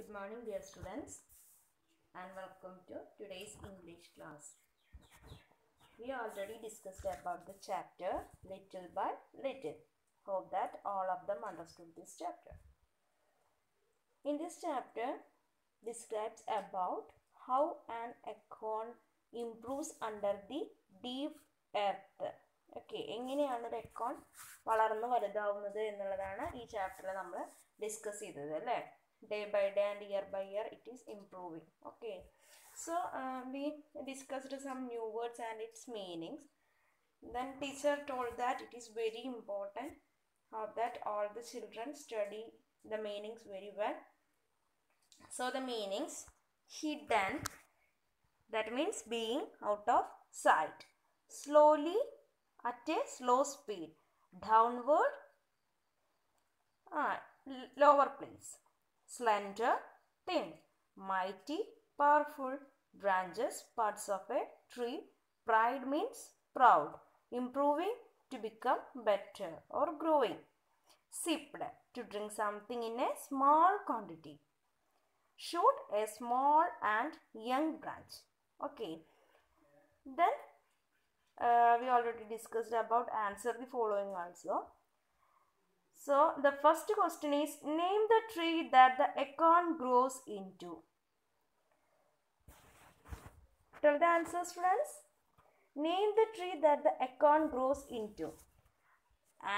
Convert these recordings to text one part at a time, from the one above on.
Good morning, dear students, and welcome to today's English class. We already discussed about the chapter little by little. Hope that all of them understood this chapter. In this chapter, describes about how an acorn improves under the deep earth. Okay, എങ്ങനെയാണ് ഒരു acorn വളർന്നു വലുതാവുന്നത് എന്നുള്ളതാണ് ഈ ചാപ്റ്ററിൽ നമ്മൾ discuss ചെയ്തത് അല്ലേ? Day by day and year by year it is improving. Okay, so we discussed some new words and its meanings. Then teacher told that it is very important that all the children study the meanings very well. So the meanings: hidden, that means being out of sight, slowly, at a slow speed, downward, lower place, slender, thin, mighty, powerful, branches, parts of a tree. Pride means proud, improving, to become better or growing. Sipped, to drink something in a small quantity. Shoot, a small and young branch. Okay, then we already discussed about answer the following also. So the first question is, name the tree that the acorn grows into. Tell the answer, students. Name the tree that the acorn grows into.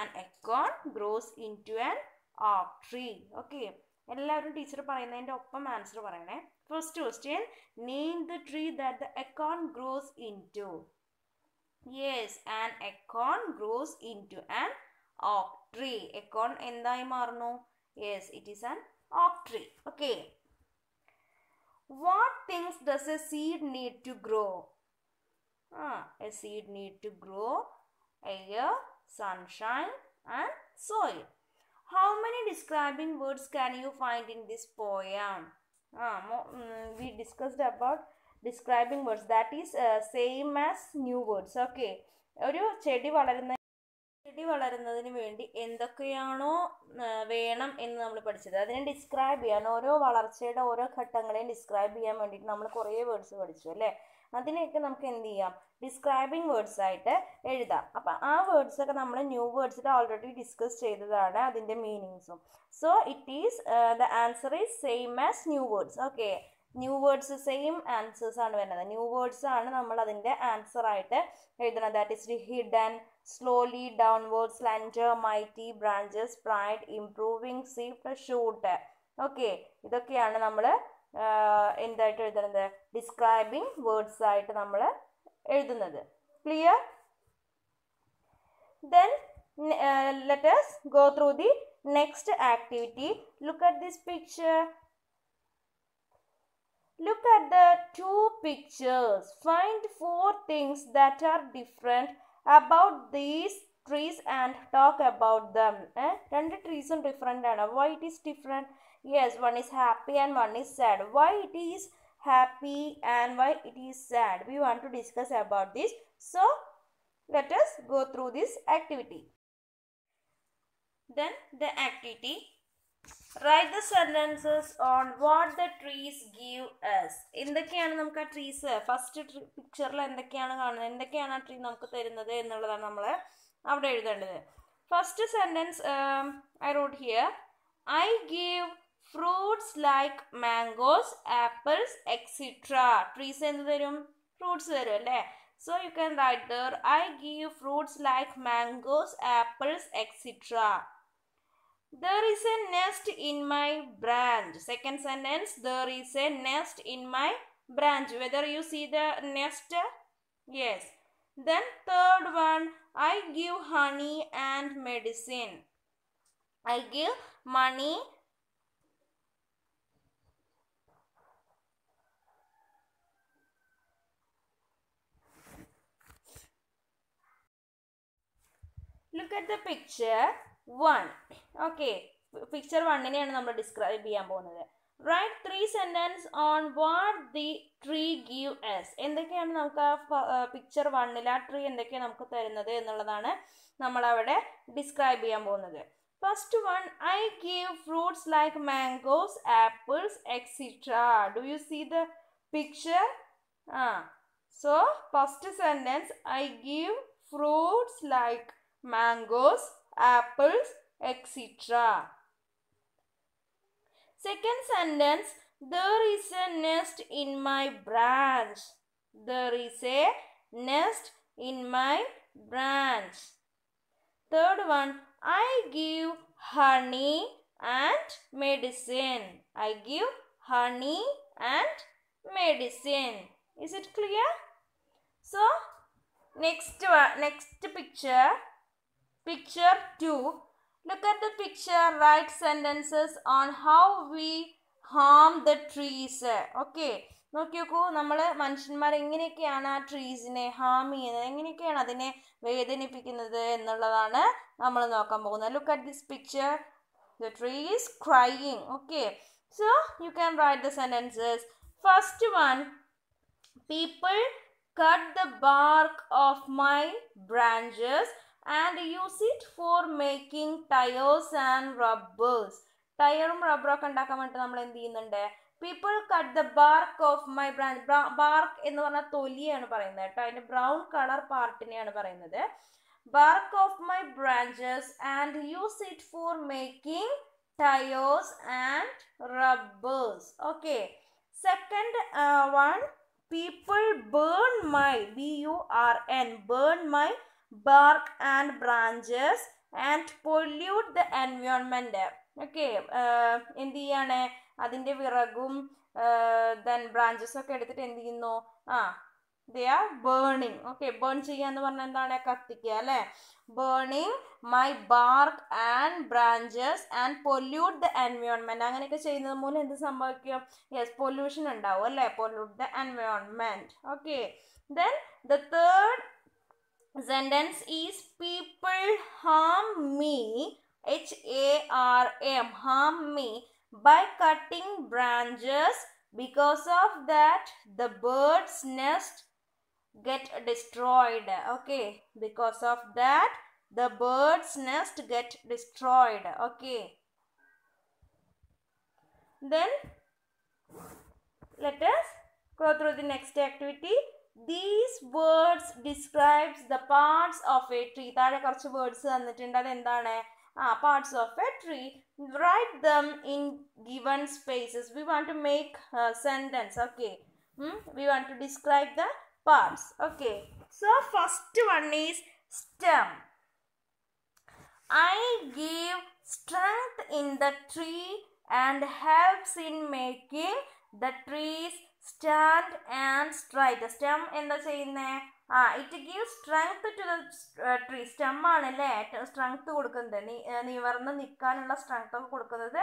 An acorn grows into an oak tree. Okay. എല്ലാവരും teacher പറയുന്നതിൻ്റെ ഒപ്പം answer പറയണേ. First question, name the tree that the acorn grows into. Yes, an acorn grows into an oak tree. Acorn എന്തായി മാറുന്നു? Yes, it is an oak tree. Okay. What things does a seed need to grow? A seed need to grow air, sunshine and soil. How many describing words can you find in this poem? We discussed about describing words, that is same as new words. Okay, ഒരു ചെടി വളരുന്നതിന് വേണ്ടി എന്തൊക്കെയാണോ വേണം എന്ന് നമ്മൾ പഠിച്ചത് അതിനെ describe ചെയ്യാൻ, ഓരോ വളർച്ചയുടെ ഓരോ ഘട്ടങ്ങളെയും ഡിസ്ക്രൈബ് ചെയ്യാൻ വേണ്ടിയിട്ട് നമ്മൾ കുറേ വേർഡ്സ് പഠിച്ചു അല്ലേ? അതിനെയൊക്കെ നമുക്ക് എന്ത് ചെയ്യാം? ഡിസ്ക്രൈബിങ് വേർഡ്സ് ആയിട്ട് എഴുതാം. അപ്പം ആ വേർഡ്സ് ഒക്കെ നമ്മൾ ന്യൂ വേർഡ്സിൽ ഓൾറെഡി ഡിസ്കസ് ചെയ്തതാണ്, അതിൻ്റെ മീനിങ്സും. So it is the answer is same as new words. Okay, new words same answers ആണ് വരുന്നത്. ന്യൂ വേർഡ്സ് ആണ് നമ്മൾ അതിൻ്റെ ആൻസർ ആയിട്ട് എഴുതുന്നത്. That is hidden, slowly, downward, slender, mighty, branches, pride, improving, seeped, shoot. Okay, ഇതൊക്കെയാണ് നമ്മൾ എന്തായിട്ട് എഴുതുന്നത്? ഡിസ്ക്രൈബിങ് വേർഡ്സ് ആയിട്ട് നമ്മൾ എഴുതുന്നത്. Clear? Then let us go through the next activity. Look at this picture. Look at the two pictures. Find 4 things that are different about these trees and talk about them. രണ്ട് ട്രീസും different ആണ്. Why it is different? Yes, one is happy and one is sad. Why it is happy and why it is sad? We want to discuss about this. So let us go through this activity. Then the activity, write the sentences on what the trees give us. എന്തൊക്കെയാണ് നമുക്ക് ആ trees first പിക്ചറിൽ എന്തൊക്കെയാണ് കാണുന്നത്, എന്തൊക്കെയാണ് ആ tree നമുക്ക് തരുന്നത് എന്നുള്ളതാണ് നമ്മൾ അവിടെ എഴുതേണ്ടത്. First sentence I wrote here, I give fruits like mangoes, apples extra. Trees എന്ത് തരും? ഫ്രൂട്ട്സ് തരും അല്ലേ? So you can write there, I give fruits like mangoes, apples, etc. There is a nest in my branch. Second sentence, there is a nest in my branch. Whether you see the nest? Yes. Then third one, I give honey and medicine. I give money. Look at the picture 1. Okay, picture 1-നെയാണ് നമ്മൾ describe ചെയ്യാൻ പോകുന്നത്. Write 3 sentences on what the tree give us. എന്തൊക്കെയാണ് നമുക്ക് ആ picture 1-ൽ ആ tree എന്തൊക്കെയാണ് നമുക്ക് തരുന്നത് എന്നുള്ളതാണ് നമ്മൾ അവിടെ ഡിസ്ക്രൈബ് ചെയ്യാൻ പോകുന്നത്. First one, I give fruits like mangoes, apples, etc. Do you see the picture? So, first sentence, I give fruits like mangoes, apples, etc. Second sentence, there is a nest in my branch. There is a nest in my branch. Third one, I give honey and medicine. I give honey and medicine. Is it clear? So, next picture. Picture 2. Look at the picture. Write sentences on how we harm the trees. Okay. നോക്കി നോക്കൂ, നമ്മൾ മനുഷ്യന്മാർ എങ്ങനെയൊക്കെയാണ് ആ ട്രീസിനെ Ham ചെയ്യുന്നത്, എങ്ങനെയൊക്കെയാണ് അതിനെ വേദനിപ്പിക്കുന്നത് എന്നുള്ളതാണ് നമ്മൾ നോക്കാൻ പോകുന്നത്. Look at this picture. The tree is crying. Okay. So, you can write the sentences. First one, people cut the bark of my branches and use it for making tires and rubbers. ടയറും റബ്ബറും ഒക്കെ ഉണ്ടാക്കാൻ വേണ്ടിയിട്ട് നമ്മൾ എന്ത് ചെയ്യുന്നുണ്ട്? People cut the bark of my branch. Bark എന്ന് പറഞ്ഞാൽ തൊലിയാണ് പറയുന്നത് കേട്ടോ. അതിന്റെ ബ്രൗൺ കളർ പാർട്ടിനെയാണ് പറയുന്നത്. Bark of my branches and use it for making tires and rubbers. Okay. Second one, people burn my burn burn my bark and branches and pollute the environment. Okay. എന്ത് ചെയ്യാണ്? അതിൻ്റെ വിറകും then branches ഒക്കെ എടുത്തിട്ട് എന്ത് ചെയ്യുന്നു? they are burning. Okay, burn ചെയ്യുക എന്ന് പറഞ്ഞാൽ എന്താണ്? കത്തിക്കുക അല്ലേ? burning my bark and branches and pollute the environment. അങ്ങനെയൊക്കെ ചെയ്യുന്നത് മൂലം എന്ത് സംഭവിക്കും? യെസ്, പൊല്യൂഷൻ ഉണ്ടാവും അല്ലേ? pollute the environment. Okay, then the third sentence is people harm me, HARM, harm me by cutting branches. Because of that, the bird's nest get destroyed. Okay, because of that, the bird's nest get destroyed. Okay, then let us go through the next activity. These words describes the parts of a tree. താഴെ കുറച്ച് words തന്നിട്ടുണ്ട്. അതെന്താണ്? Parts of a tree. Write them in given spaces. We want to make a sentence. Okay. We want to describe the parts. Okay. So first one is stem. I give strength in the tree and helps in making the trees stand and straight. Stem എന്താ ചെയ്യുന്നേ? it gives strength to the tree. Stem ആണല്ലേ strength കൊടുക്കുന്നത്, നിവർന്ന് നിൽക്കാനുള്ള strength ഒക്കെ കൊടുക്കുന്നത്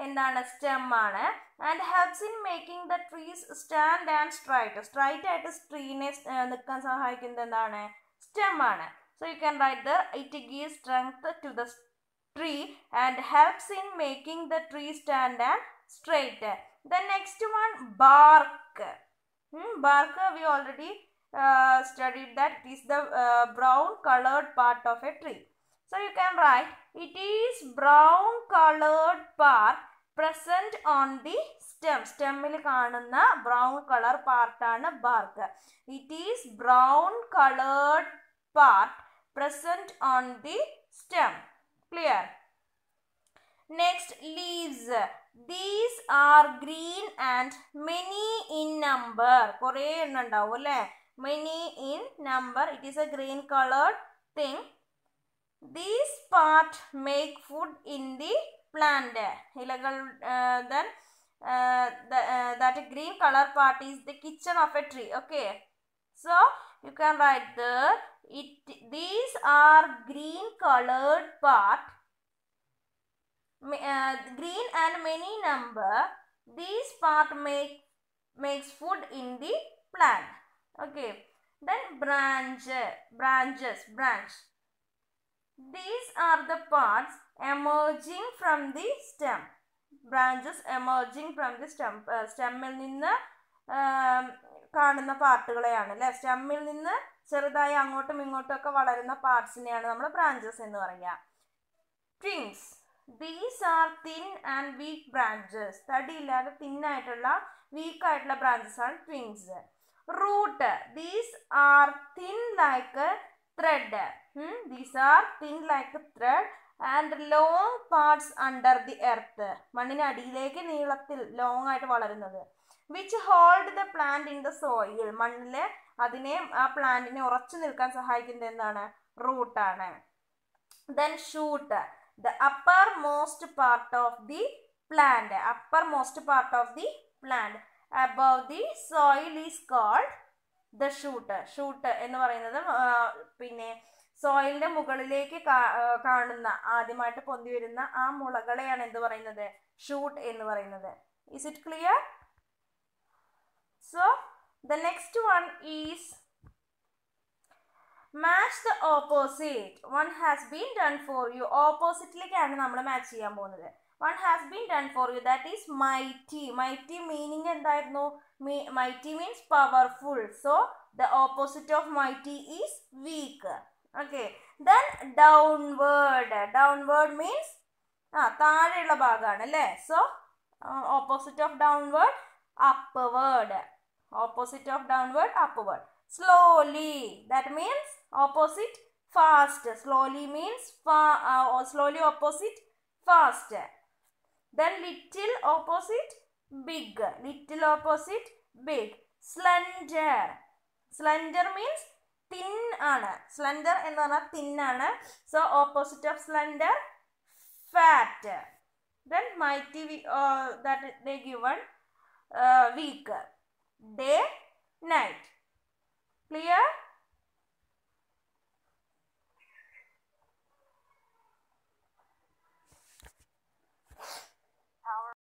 എന്താണ്? stem ആണ്. And helps in making the trees stand and straight. Straight ആയിട്ട് ട്രീനെ നിൽക്കാൻ സഹായിക്കുന്നത് എന്താണ്? stem ആണ്. So you can write there, it gives strength to the tree and helps in making the tree stand and straight. The next one, bark. Bark we already studied that it is the brown colored part of a tree. So you can write, it is brown colored part present on the stem. Stemil കാണുന്ന brown color part ആണ് bark. It is brown colored part present on the stem. Clear? Next, leaves. These are green and many in number. കുറേ എണ്ണം ഉണ്ടാവും അല്ലേ? Many in number. It is a green colored thing. These part make food in the plant. ഇലകൾ then that green color part is the kitchen of a tree. Okay. So you can write there, these are green colored part. Green and many number. These part makes food in the plant. Okay. Then branch. These are the parts emerging from the stem. Branches emerging from the stem. Stemil നിന്ന് കാണുന്ന പാർട്ടുകളെയാണ് അല്ലേ? സ്റ്റെമ്മിൽ നിന്ന് ചെറുതായി അങ്ങോട്ടും ഇങ്ങോട്ടും ഒക്കെ വളരുന്ന പാർട്സിനെയാണ് നമ്മൾ ബ്രാഞ്ചസ് എന്ന് പറയുക. Twigs. These are thin and weak branches. തടിയില്ലാതെ thin ആയിട്ടുള്ള weak ആയിട്ടുള്ള branches ആണ് twigs. Root. These are thin like a thread. These are thin like a thread and long parts under the earth. മണ്ണിന് അടിയിലേക്ക് നീളത്തിൽ long ആയിട്ട് വളരുന്നത്. Which hold the plant in the soil. മണ്ണില് അതിനെ ആ പ്ലാന്റിനെ ഉറച്ചു നിൽക്കാൻ സഹായിക്കുന്നത് എന്താണ്? റൂട്ട് ആണ്. Then shoot. The uppermost part of the plant. Uppermost part of the plant above the soil is called the shoot. Shoot എന്ന് പറയുന്നത് പിന്നെ സോയിലിന്റെ മുകളിലേക്ക് കാണുന്ന ആദ്യമായിട്ട് പൊന്തി വരുന്ന ആ മുളകളെയാണ് എന്ത് പറയുന്നത്? ഷൂട്ട് എന്ന് പറയുന്നത്. Is it clear? So the next one is match the opposite. One has been done for you. Opposite-ലേക്കാണ് നമ്മൾ മാച്ച് ചെയ്യാൻ പോകുന്നത്. One has been done for you. That is mighty. Mighty meaning എന്തായിരുന്നു? Mighty means powerful. So the opposite of mighty is weak. Okay. Then downward. Downward means താഴെയുള്ള ഭാഗമാണ് അല്ലേ? So opposite of downward, upward. Opposite of downward, upward. Slowly. That means opposite fast. Slowly means slowly opposite fast. Then little opposite big. Little opposite big. Slender. Slender means thin ആണ്. Slender എന്ന് പറഞ്ഞാൽ thin ആണ്. So opposite of slender, fat. Then mighty, that they given weak. Day, night. Clear?